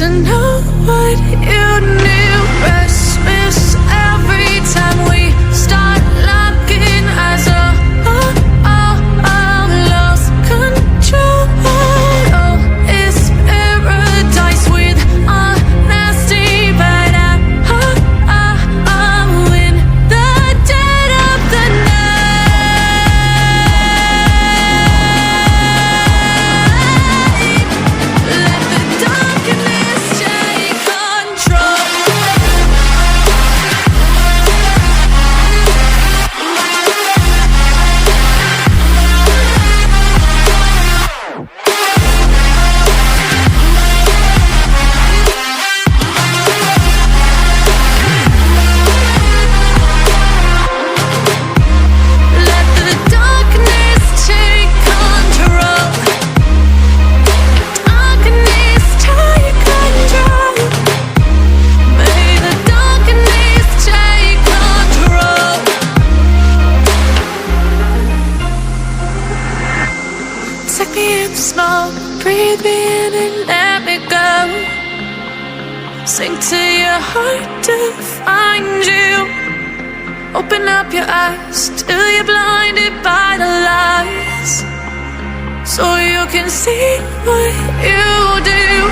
to know what you knew. Restless every time we start locking eyes. Lost control. Oh, it's paradise with honesty, but I'm in the dead of the night. Let the darkness take control. Let the darkness take control. Darkness take control. May the darkness take control. Take me in the smoke, breathe me in and let me go. Sink to your heart to find you. Open up your eyes till you're blinded by the lies, so you can see what you do.